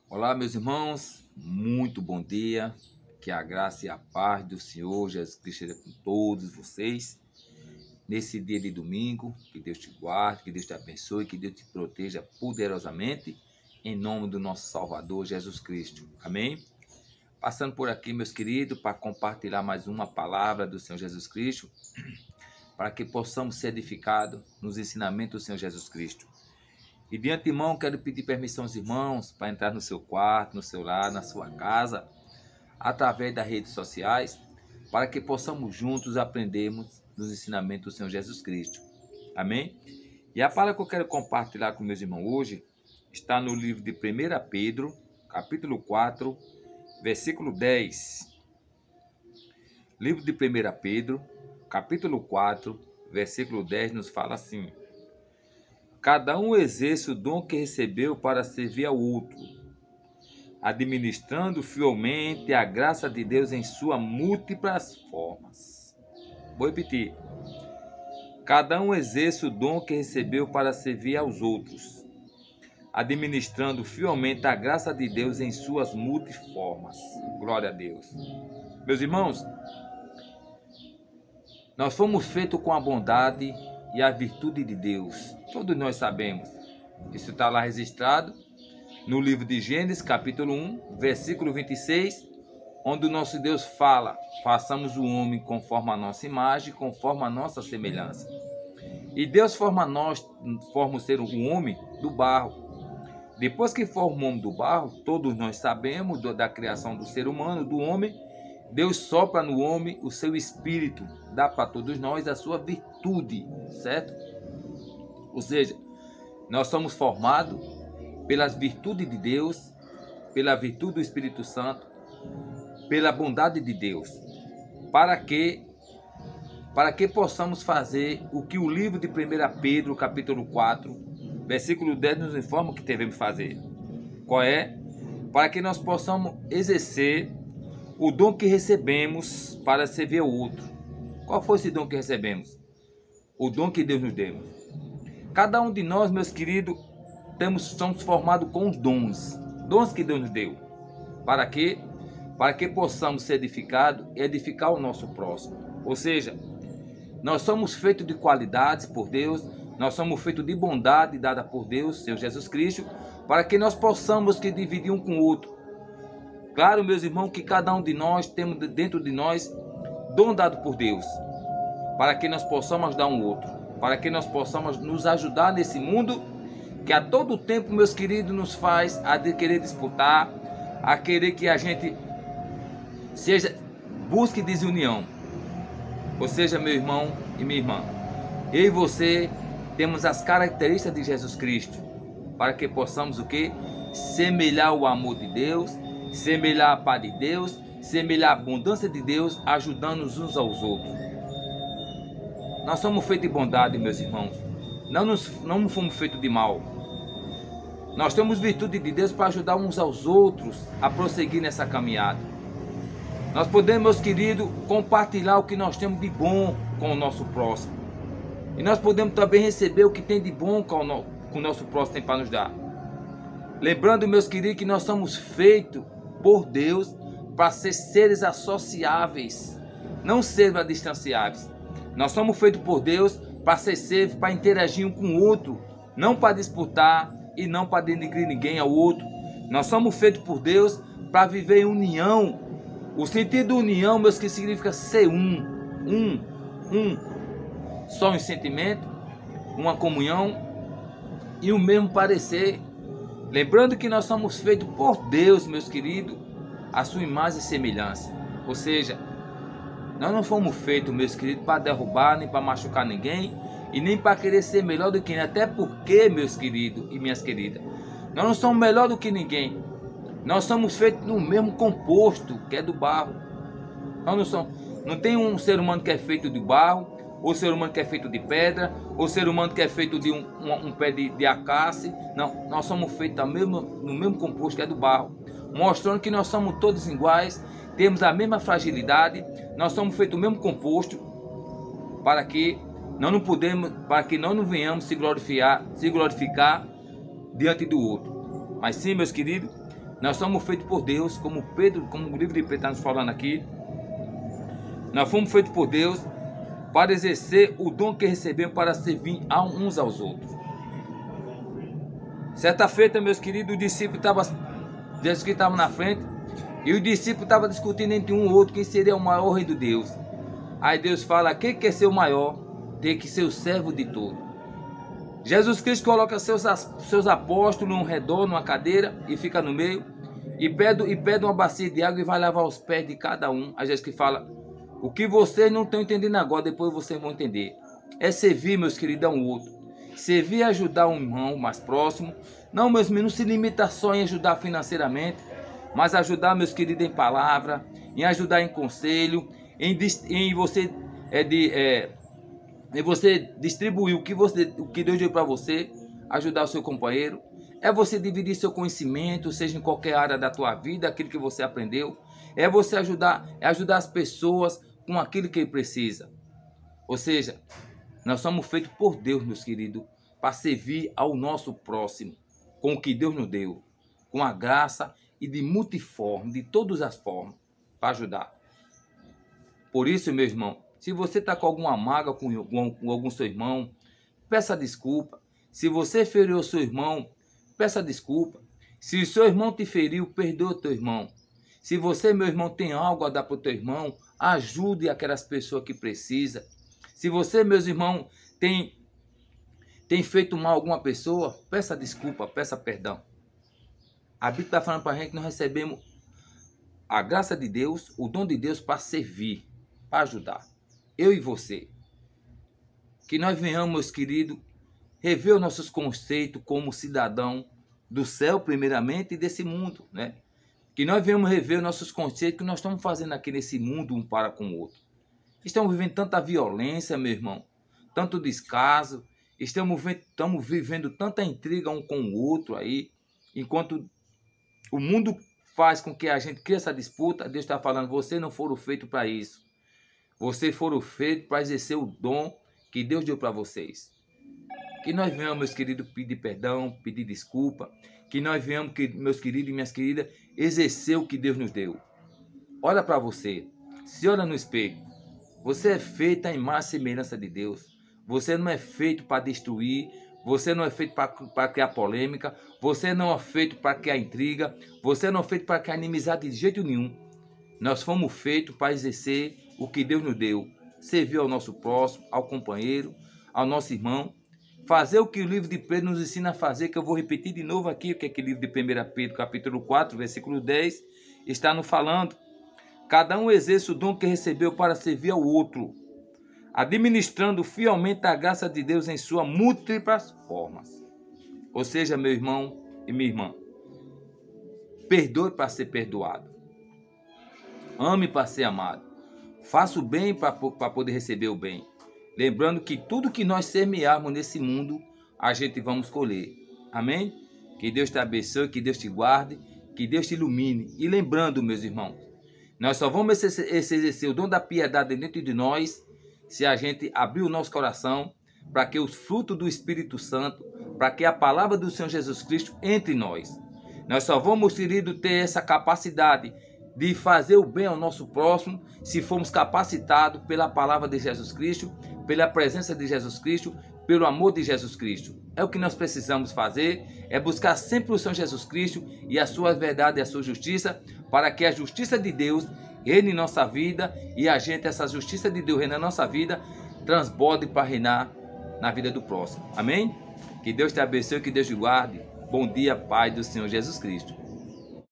Olá, meus irmãos, muito bom dia, que a graça e a paz do Senhor Jesus Cristo esteja com todos vocês, nesse dia de domingo, que Deus te guarde, que Deus te abençoe, que Deus te proteja poderosamente, em nome do nosso Salvador Jesus Cristo, amém? Passando por aqui, meus queridos, para compartilhar mais uma palavra do Senhor Jesus Cristo, para que possamos ser edificados nos ensinamentos do Senhor Jesus Cristo. E de antemão quero pedir permissão aos irmãos para entrar no seu quarto, no seu lar, na sua casa, através das redes sociais, para que possamos juntos aprendermos nos ensinamentos do Senhor Jesus Cristo. Amém? E a palavra que eu quero compartilhar com meus irmãos hoje está no livro de 1 Pedro, capítulo 4, versículo 10. Livro de 1 Pedro, capítulo 4, versículo 10 nos fala assim: cada um exerce o dom que recebeu para servir ao outro, administrando fielmente a graça de Deus em suas múltiplas formas. Vou repetir. Cada um exerce o dom que recebeu para servir aos outros, administrando fielmente a graça de Deus em suas múltiplas formas. Glória a Deus. Meus irmãos, nós fomos feitos com a bondade e a virtude de Deus. Todos nós sabemos. Isso está lá registrado no livro de Gênesis, capítulo 1, versículo 26, onde o nosso Deus fala: façamos o homem conforme a nossa imagem, conforme a nossa semelhança. E Deus forma o ser um homem do barro. Depois que forma o homem do barro, todos nós sabemos da criação do ser humano, do homem, Deus sopra no homem o seu espírito, dá para todos nós a sua virtude, certo? Ou seja, nós somos formados pelas virtudes de Deus, pela virtude do Espírito Santo, pela bondade de Deus, para que possamos fazer o que o livro de 1 Pedro, capítulo 4, versículo 10 nos informa que devemos fazer. Qual é? Para que nós possamos exercer o dom que recebemos para servir ao outro. Qual foi esse dom que recebemos? O dom que Deus nos deu. Cada um de nós, meus queridos, somos formados com os dons que Deus nos deu. Para quê? Para que possamos ser edificados e edificar o nosso próximo. Ou seja, nós somos feitos de qualidades por Deus, nós somos feitos de bondade dada por Deus, Senhor Jesus Cristo, para que nós possamos dividir um com o outro. Claro, meus irmãos, que cada um de nós temos dentro de nós dom dado por Deus, para que nós possamos ajudar um outro, para que nós possamos nos ajudar nesse mundo que a todo tempo, meus queridos, nos faz a querer disputar, a querer que a gente busque desunião. Ou seja, meu irmão e minha irmã, eu e você temos as características de Jesus Cristo, para que possamos o quê? Semelhar o amor de Deus, semelhar a paz de Deus, semelhar a abundância de Deus, ajudando-nos uns aos outros. Nós somos feitos de bondade, meus irmãos. Não fomos feitos de mal. Nós temos virtude de Deus para ajudar uns aos outros a prosseguir nessa caminhada. Nós podemos, meus queridos, compartilhar o que nós temos de bom com o nosso próximo. E nós podemos também receber o que tem de bom que o nosso próximo tem para nos dar. Lembrando, meus queridos, que nós somos feitos por Deus para ser seres associáveis, não seres distanciáveis. Nós somos feitos por Deus para ser seres, para interagir um com o outro, não para disputar e não para denigrir ninguém ao outro. Nós somos feitos por Deus para viver em união. O sentido de união, meus, que significa ser um. Só um sentimento, uma comunhão e o mesmo parecer. Lembrando que nós somos feitos por Deus, meus queridos, a sua imagem e semelhança. Ou seja, nós não fomos feitos, meus queridos, para derrubar, nem para machucar ninguém, e nem para querer ser melhor do que ninguém. Até porque, meus queridos e minhas queridas, nós não somos melhor do que ninguém. Nós somos feitos no mesmo composto, que é do barro. Não tem um ser humano que é feito de barro, ou ser humano que é feito de pedra, ou ser humano que é feito de um pé de acácia. Não, nós somos feitos no mesmo composto, que é do barro, mostrando que nós somos todos iguais, temos a mesma fragilidade, nós somos feitos do mesmo composto, para que nós não venhamos se glorificar diante do outro. Mas sim, meus queridos, Nós somos feitos por Deus, como o livro de Pedro está nos falando aqui. Nós fomos feitos por Deus para exercer o dom que recebemos para servir uns aos outros. Certa feita, meus queridos, o discípulo Jesus que estava na frente, e o discípulo estava discutindo entre um e outro quem seria o maior rei de Deus. Aí Deus fala: quem quer ser o maior tem que ser o servo de todo. Jesus Cristo coloca seus apóstolos no redor, numa cadeira, e fica no meio, e pede uma bacia de água e vai lavar os pés de cada um. Aí Jesus que fala: o que vocês não estão entendendo agora, depois vocês vão entender. É servir, meus queridos, um outro. Servir e ajudar um irmão mais próximo. Não, meus meninos, não se limita só em ajudar financeiramente, mas ajudar, meus queridos, em palavra, em ajudar em conselho, em você distribuir o que Deus deu para você, ajudar o seu companheiro. É você dividir seu conhecimento, seja em qualquer área da tua vida, aquilo que você aprendeu. É você ajudar as pessoas com aquilo que ele precisa. Ou seja, nós somos feitos por Deus, meus queridos, para servir ao nosso próximo, com o que Deus nos deu, com a graça e de multiforme, de todas as formas, para ajudar. Por isso, meu irmão, se você está com alguma mágoa com algum seu irmão, peça desculpa. Se você feriu o seu irmão, peça desculpa. Se o seu irmão te feriu, perdoa o teu irmão. Se você, meu irmão, tem algo a dar para o teu irmão, ajude aquelas pessoas que precisam. Se você, meus irmãos, tem feito mal a alguma pessoa, peça desculpa, peça perdão. A Bíblia está falando para a gente que nós recebemos a graça de Deus, o dom de Deus para servir, para ajudar. Eu e você. Que nós venhamos, meus queridos, rever os nossos conceitos como cidadão do céu, primeiramente, e desse mundo, né? Que nós venhamos rever os nossos conceitos que nós estamos fazendo aqui nesse mundo um para com o outro. Estamos vivendo tanta violência, meu irmão, tanto descaso, estamos vivendo tanta intriga um com o outro aí, enquanto o mundo faz com que a gente crie essa disputa. Deus está falando: vocês não foram feitos para isso. Vocês foram feitos para exercer o dom que Deus deu para vocês. Que nós venhamos, meus queridos, pedir perdão, pedir desculpa. Que nós venhamos, meus queridos e minhas queridas, exercer o que Deus nos deu. Olha para você, se olha no espelho. Você é feito à imagem e semelhança de Deus. Você não é feito para destruir. Você não é feito para criar polêmica. Você não é feito para criar intriga. Você não é feito para criar inimizade de jeito nenhum. Nós fomos feitos para exercer o que Deus nos deu. Servir ao nosso próximo, ao companheiro, ao nosso irmão. Fazer o que o livro de Pedro nos ensina a fazer, que eu vou repetir de novo aqui, o que é que o livro de 1 Pedro, capítulo 4, versículo 10, está nos falando. Cada um exerce o dom que recebeu para servir ao outro, administrando fielmente a graça de Deus em suas múltiplas formas. Ou seja, meu irmão e minha irmã, perdoe para ser perdoado. Ame para ser amado. Faça o bem para poder receber o bem. Lembrando que tudo que nós semearmos nesse mundo, a gente vamos colher. Amém? Que Deus te abençoe, que Deus te guarde, que Deus te ilumine. E lembrando, meus irmãos, nós só vamos exercer o dom da piedade dentro de nós se a gente abrir o nosso coração para que os frutos do Espírito Santo, para que a palavra do Senhor Jesus Cristo entre em nós. Nós só vamos, querido, ter essa capacidade de fazer o bem ao nosso próximo se formos capacitados pela palavra de Jesus Cristo, pela presença de Jesus Cristo, pelo amor de Jesus Cristo. É o que nós precisamos fazer, é buscar sempre o Senhor Jesus Cristo e a sua verdade e a sua justiça, para que a justiça de Deus reine em nossa vida e a gente, essa justiça de Deus reine na nossa vida, transborde para reinar na vida do próximo. Amém? Que Deus te abençoe, que Deus te guarde. Bom dia, Pai do Senhor Jesus Cristo.